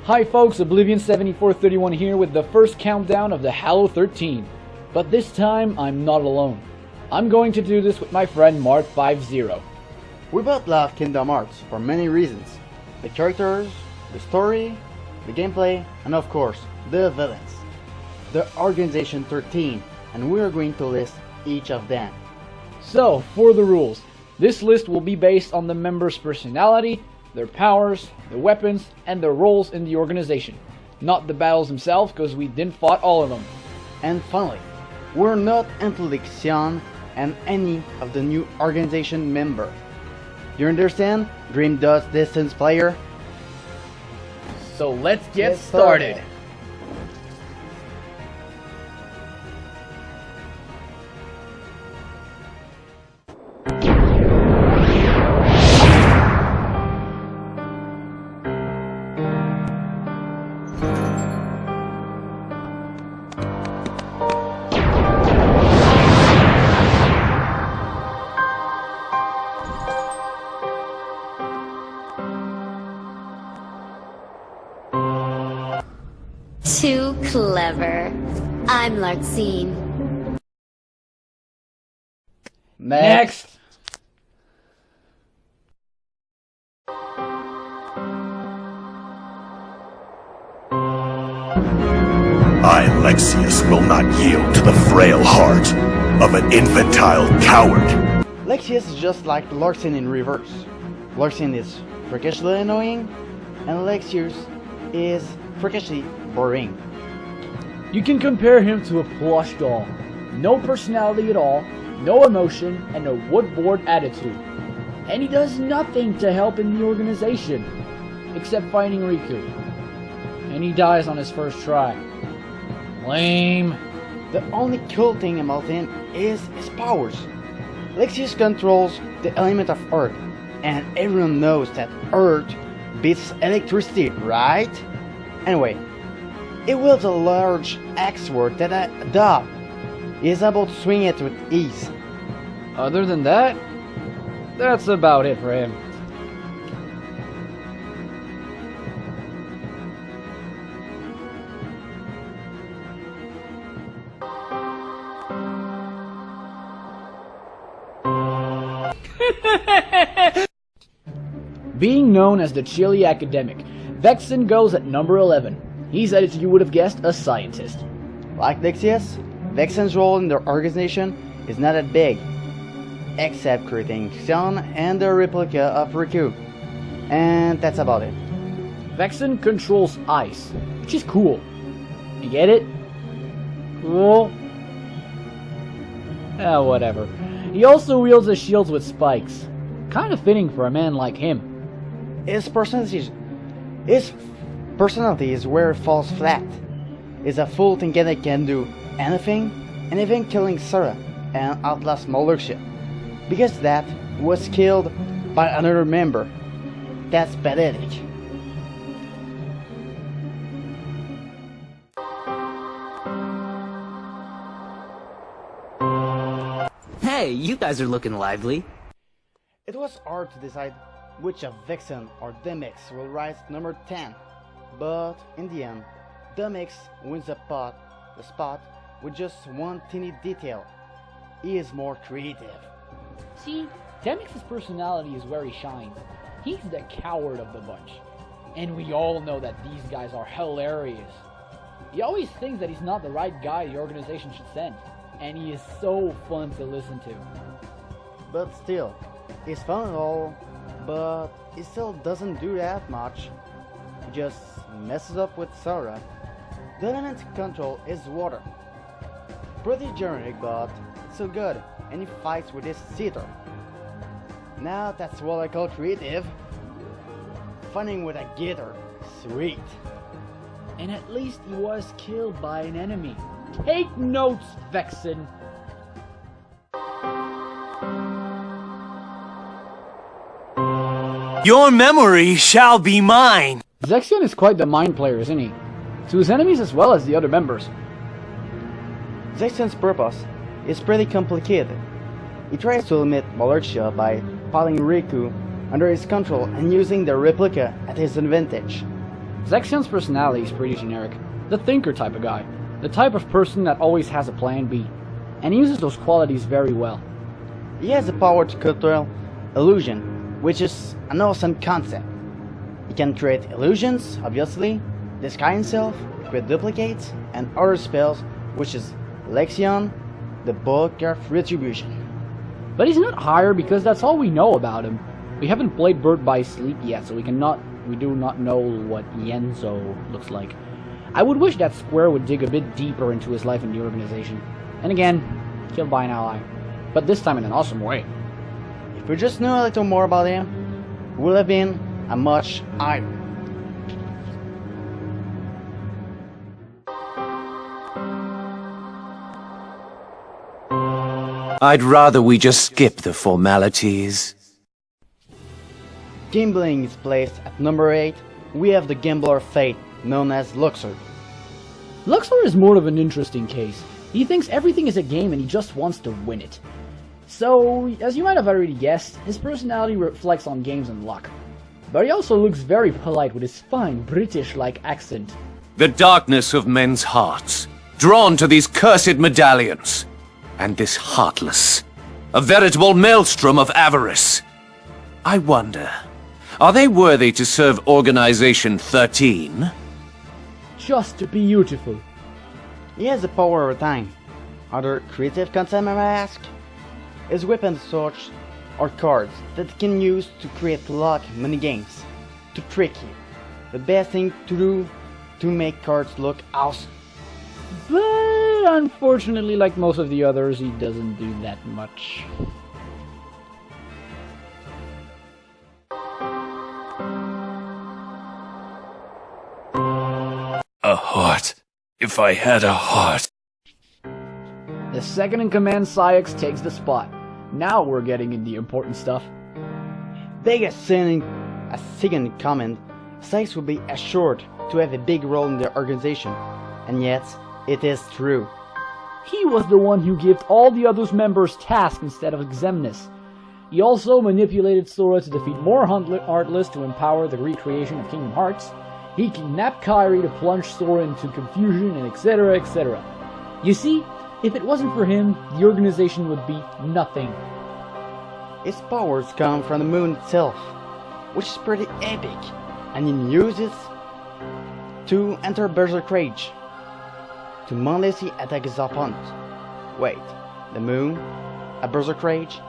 Hi folks, Oblivion7431 here with the first countdown of the Hallowthirteen. But this time, I'm not alone. I'm going to do this with my friend Marth00000. We both love Kingdom Hearts for many reasons. The characters, the story, the gameplay, and of course, the villains. The Organization XIII, and we are going to list each of them. So, for the rules, this list will be based on the members' personality, their powers, the weapons, and their roles in the organization. Not the battles themselves, because we didn't fight all of them. And finally, we're not into Lexion and any of the new organization members. You understand, Dream Dust Distance player? So let's get started. Too clever. I'm Larxene. Next! I, Lexaeus, will not yield to the frail heart of an infantile coward. Lexaeus is just like Larxene in reverse. Larxene is freakishly annoying, and Lexaeus is freakishly boring. You can compare him to a plush doll. No personality at all, no emotion, and a woodboard attitude. And he does nothing to help in the organization, except finding Riku. And he dies on his first try. Lame. The only cool thing about him is his powers. Lexaeus controls the element of earth, and everyone knows that earth beats electricity, right? Anyway, he wields a large axe sword that a dog is able to swing it with ease. Other than that, that's about it for him. Being known as the chilly academic, Vexen goes at number 11. He's, as you would have guessed, a scientist. Like Lexaeus, Vexen's role in the organization is not that big, except creating Xigbar and the replica of Riku. And that's about it. Vexen controls ice, which is cool. You get it? Cool? Whatever. He also wields the shields with spikes. Kind of fitting for a man like him. His personality is where it falls flat. He's a full thinker that can do anything, and even killing Sora and outlast Marluxia, because that was killed by another member. That's pathetic. Hey, you guys are looking lively. It was hard to decide which of Vexen or Demyx will rise to number 10, but in the end, Demyx wins the spot with just one teeny detail. He is more creative. See, Demyx's personality is where he shines. He's the coward of the bunch. And we all know that these guys are hilarious. He always thinks that he's not the right guy the organization should send. And he is so fun to listen to. But still, he's fun and all, but he still doesn't do that much. He just messes up with Sora. The element to control is water. Pretty generic, but still good, and he fights with his Cedar. Now that's what I call creative. Fighting with a guitar, sweet. And at least he was killed by an enemy. Take notes, Vexen. Your memory shall be mine. Zexion is quite the mind player, isn't he? To his enemies as well as the other members. Zexion's purpose is pretty complicated. He tries to limit Marluxia by piling Riku under his control and using the replica at his advantage. Zexion's personality is pretty generic. The thinker type of guy. The type of person that always has a plan B. And he uses those qualities very well. He has the power to control illusion, which is an awesome concept. He can create illusions, obviously, disguise himself, create duplicates, and other spells, which is Lexion, the Book of Retribution. But he's not higher because that's all we know about him. We haven't played Bird by Sleep yet, so we do not know what Yenzo looks like. I would wish that Square would dig a bit deeper into his life in the organization. And again, killed by an ally. But this time in an awesome way. If we just knew a little more about him, we would have been a much higher. I'd rather we just skip the formalities. Gambling is placed at number 8. We have the Gambler of Fate, known as Luxord. Luxord is more of an interesting case. He thinks everything is a game and he just wants to win it. So, as you might have already guessed, his personality reflects on games and luck. But he also looks very polite with his fine British-like accent. The darkness of men's hearts, drawn to these cursed medallions. And this heartless, a veritable maelstrom of avarice. I wonder, are they worthy to serve Organization XIII? Just beautiful. He has the power of time. Other creative concept, may I ask? His weapons such are cards that he can use to create luck minigames, to trick you. The best thing to do to make cards look awesome. But unfortunately, like most of the others, he doesn't do that much. A heart. If I had a heart. The second in command Saïx takes the spot. Now we're getting in the important stuff. Biggest sending a second command, Saïx will be assured to have a big role in the organization. And yet, it is true. He was the one who gave all the others members tasks instead of Xemnas. He also manipulated Sora to defeat more Heartless to empower the recreation of Kingdom Hearts. He kidnapped Kairi to plunge Sora into confusion, and etc, etc. You see, if it wasn't for him, the organization would be nothing. His powers come from the moon itself, which is pretty epic, and he uses to enter Berserk Rage, to mindlessly attack his opponent. Wait, the moon? A Berserk Rage?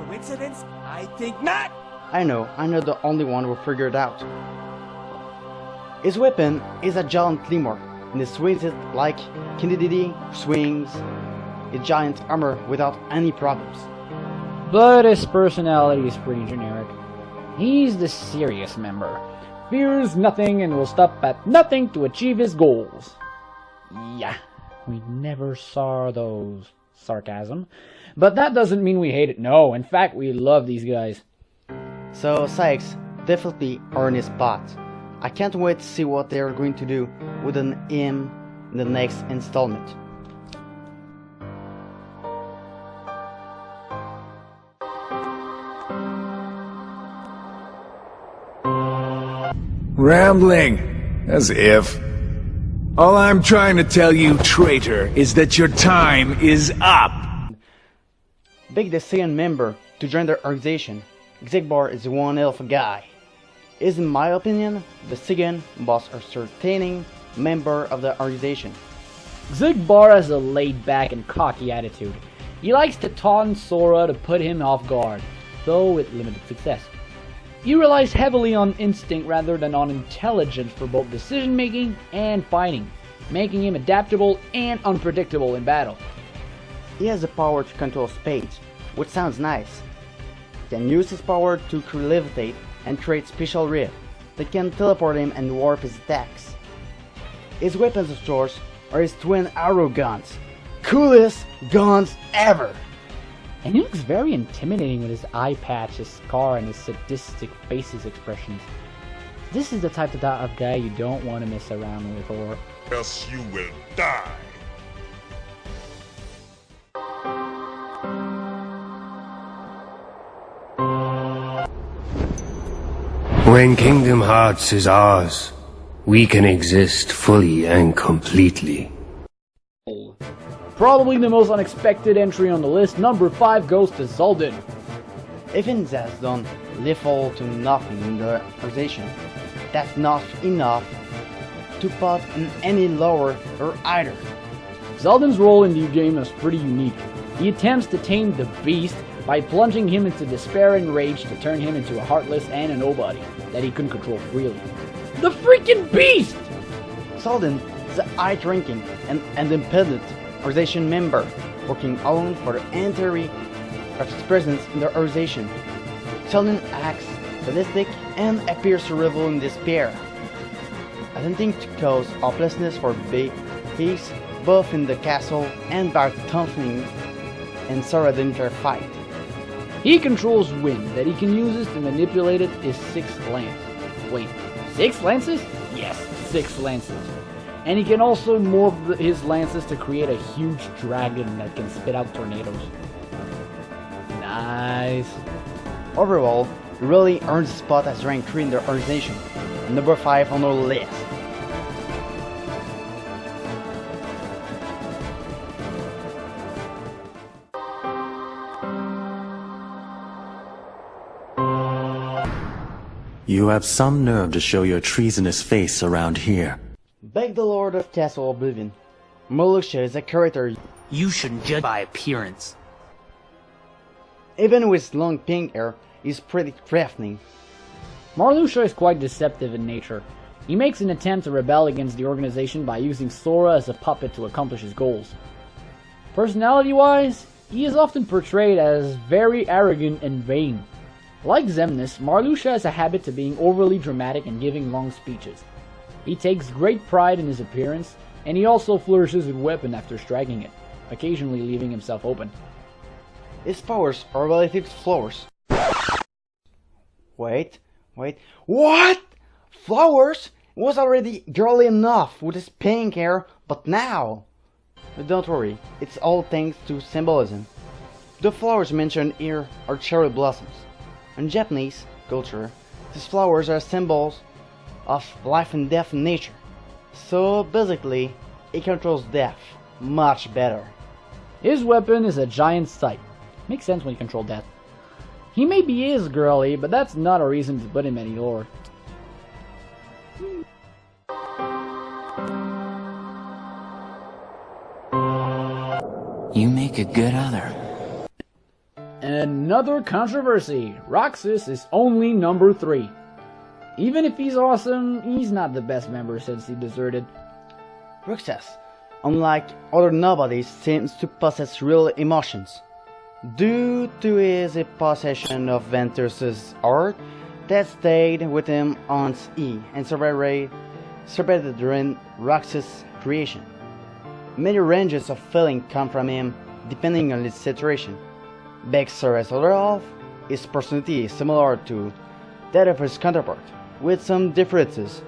Coincidence? I think not! I know, I'm not the only one who figured it out. His weapon is a giant lemur, and he swings it like Kennedy swings a giant armor without any problems. But his personality is pretty generic. He's the serious member. Fears nothing and will stop at nothing to achieve his goals. Yeah, we never saw those. Sarcasm. But that doesn't mean we hate it. No, in fact, we love these guys. So Saïx definitely earned his spot. I can't wait to see what they're going to do with him in the next installment. Rambling, as if. All I'm trying to tell you, traitor, is that your time is up. Big the second member to join the organization. Xigbar is one hell of a guy. Is, in my opinion, the second most entertaining member of the organization. Xigbar has a laid-back and cocky attitude. He likes to taunt Sora to put him off guard, though with limited success. He relies heavily on instinct rather than on intelligence for both decision-making and fighting, making him adaptable and unpredictable in battle. He has the power to control space, which sounds nice. He can use his power to levitate and create special rift that can teleport him and warp his attacks. His weapons of choice are his twin arrow guns. Coolest guns ever! And he looks very intimidating with his eye patch, his scar, and his sadistic faces expressions. This is the type of guy you don't want to mess around with, or Else you will die. When Kingdom Hearts is ours, We can exist fully and completely. Probably the most unexpected entry on the list, number 5 goes to Xaldin. Even has done little to nothing in the organization, that's not enough to put him any lower or either. Xaldin's role in the game is pretty unique. He attempts to tame the beast by plunging him into despair and rage to turn him into a heartless and a nobody that he couldn't control freely. The freaking beast! Xaldin is a high-ranking and independent organization member, working alone for the entirety of his presence in the organization. Xaldin acts sadistic and appears to revel in despair, attempting to cause hopelessness for peace both in the castle and by taunting and Sora the entire fight. He controls wind that he can use to manipulate it his 6 lance. Wait, 6 lances? Yes, 6 lances. And he can also morph his lances to create a huge dragon that can spit out tornadoes. Nice. Overall, he really earns a spot as rank 3 in the organization, number 5 on our list. You have some nerve to show your treasonous face around here. Beg the Lord of Castle Oblivion. Marluxia is a character You shouldn't judge by appearance. even with long pink hair, he's pretty crafty. Marluxia is quite deceptive in nature. He makes an attempt to rebel against the organization by using Sora as a puppet to accomplish his goals. Personality-wise, he is often portrayed as very arrogant and vain. Like Xemnas, Marluxia has a habit to being overly dramatic and giving long speeches. He takes great pride in his appearance, and he also flourishes with weapon after striking it, occasionally leaving himself open. His powers are related to flowers. Wait, what? Flowers? He was already girly enough with his pink hair, but now... But don't worry, it's all thanks to symbolism. The flowers mentioned here are cherry blossoms. In Japanese culture, these flowers are symbols of life and death in nature. So basically, he controls death much better. His weapon is a giant scythe. Makes sense when you control death. He maybe is girly, but that's not a reason to put him any lower. You make a good other. Another controversy. Roxas is only number 3. Even if he's awesome, he's not the best member since he deserted. Roxas, unlike other nobodies, seems to possess real emotions. Due to his possession of Ventus's art that stayed with him on E and survived during Roxas' creation. Many ranges of feeling come from him depending on his situation. Beck Sora's other half, his personality is similar to that of his counterpart, with some differences.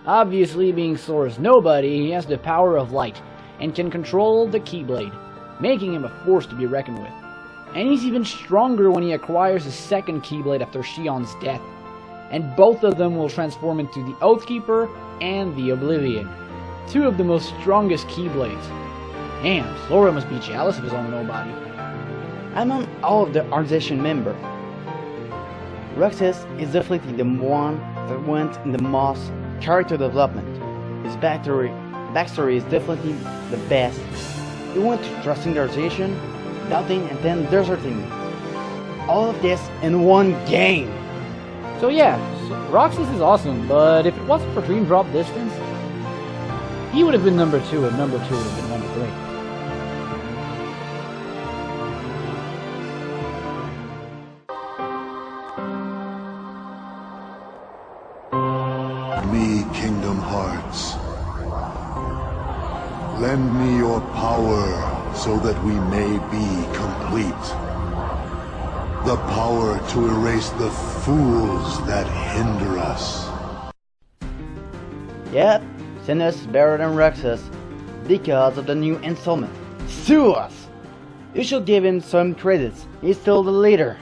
Obviously, being Sora's nobody, he has the power of light and can control the Keyblade, making him a force to be reckoned with. And he's even stronger when he acquires his second Keyblade after Xion's death, and both of them will transform into the Oathkeeper and the Oblivion, 2 of the most strongest Keyblades. Damn, Sora must be jealous of his own nobody. Among all of the organization members, Roxas is definitely the one that went in the most character development. His backstory is definitely the best. He went to trusting the organization, doubting, and then deserting. All of this in one game. So yeah, Roxas is awesome, but if it wasn't for Dream Drop Distance, he would have been number 2 and number 2 would have been number 3. Me, Kingdom Hearts. Lend me your power so that we may be complete. The power to erase the fools that hinder us. Yep, Xemnas is better than Roxas because of the new installment. Sue us! You should give him some credits. He's still the leader.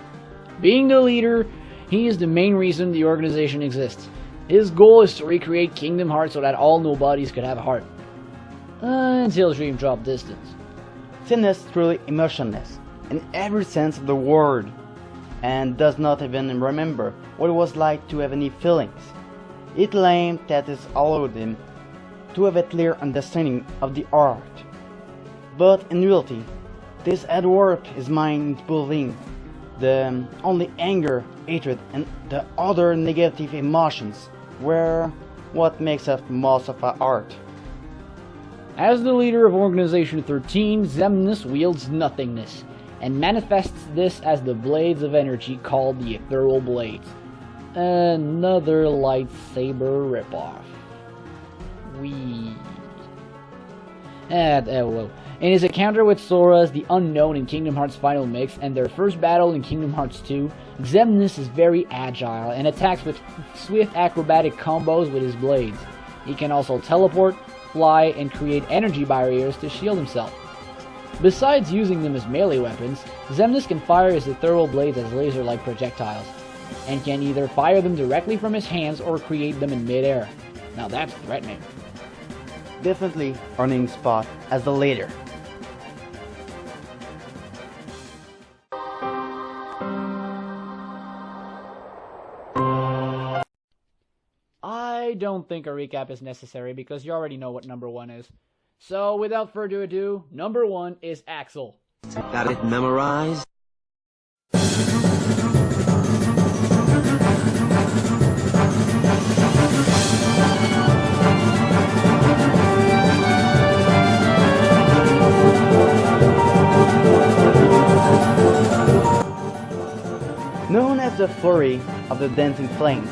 Being the leader, he is the main reason the organization exists. His goal is to recreate Kingdom Hearts so that all nobodies could have a heart. Until Dream drop distance. Xemnas is truly emotionless in every sense of the word, and does not even remember what it was like to have any feelings. It claimed that it allowed him to have a clear understanding of the art. But in reality, this had warped his mind into believing the only anger, hatred, and the other negative emotions were what makes up most of our art. As the leader of Organization XIII, Xemnas wields nothingness, and manifests this as the blades of energy called the Ethereal Blades. Another lightsaber ripoff. Well. In his encounter with Sora as the Unknown in Kingdom Hearts Final Mix and their first battle in Kingdom Hearts 2, Xemnas is very agile and attacks with swift acrobatic combos with his blades. He can also teleport, fly, and create energy barriers to shield himself. Besides using them as melee weapons, Xemnas can fire his ethereal blades as laser-like projectiles, and can either fire them directly from his hands or create them in mid-air. Now that's threatening. Definitely earning spot as the leader. I don't think a recap is necessary because you already know what number 1 is. So without further ado, number 1 is Axel. Got it memorized? Known as the Flurry of the Dancing Flames,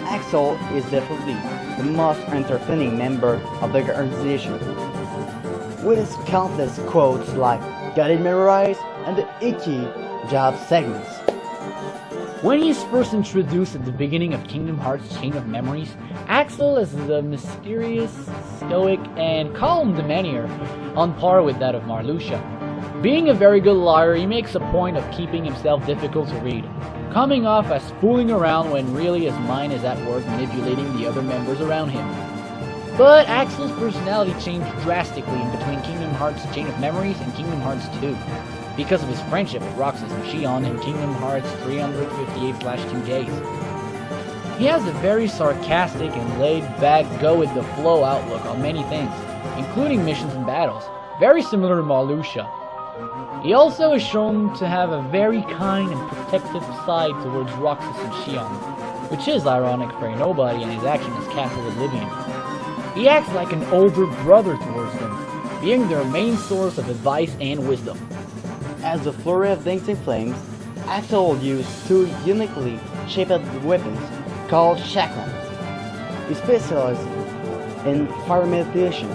Axel is definitely the most entertaining member of the organization, with his countless quotes like "got it memorized" and the icky job segments. When he is first introduced at the beginning of Kingdom Hearts Chain of Memories, Axel is the mysterious, stoic, and calm demeanor on par with that of Marluxia. Being a very good liar, he makes a point of keeping himself difficult to read, coming off as fooling around when really his mind is at work manipulating the other members around him. But Axel's personality changed drastically in between Kingdom Hearts Chain of Memories and Kingdom Hearts 2, because of his friendship with Roxas and Zexion in Kingdom Hearts 358/2Ks. He has a very sarcastic and laid-back, go-with-the-flow outlook on many things, including missions and battles, very similar to Marluxia. He also is shown to have a very kind and protective side towards Roxas and Zexion, which is ironic for a nobody and his action as Castle Oblivion. He acts like an older brother towards them, being their main source of advice and wisdom. As the Flurry of Dancing Flames, Axel will use two uniquely shaped weapons called chakrams. He specializes in fire meditation.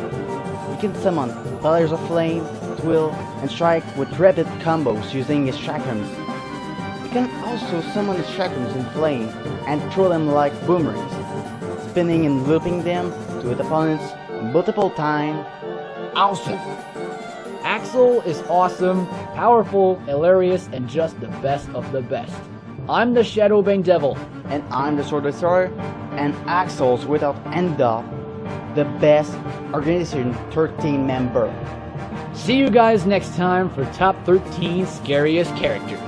He can summon pillars of flame, twirl, and strike with rapid combos using his chakrams. He can also summon his chakrams in flame and throw them like boomerangs, spinning and looping them to his opponents multiple times. Awesome! Axel is awesome, powerful, hilarious, and just the best of the best. I'm the Shadowbane Devil. And I'm the Sword Destroyer, and Axel's without end up the best Organization XIII member. See you guys next time for Top 13 Scariest Characters.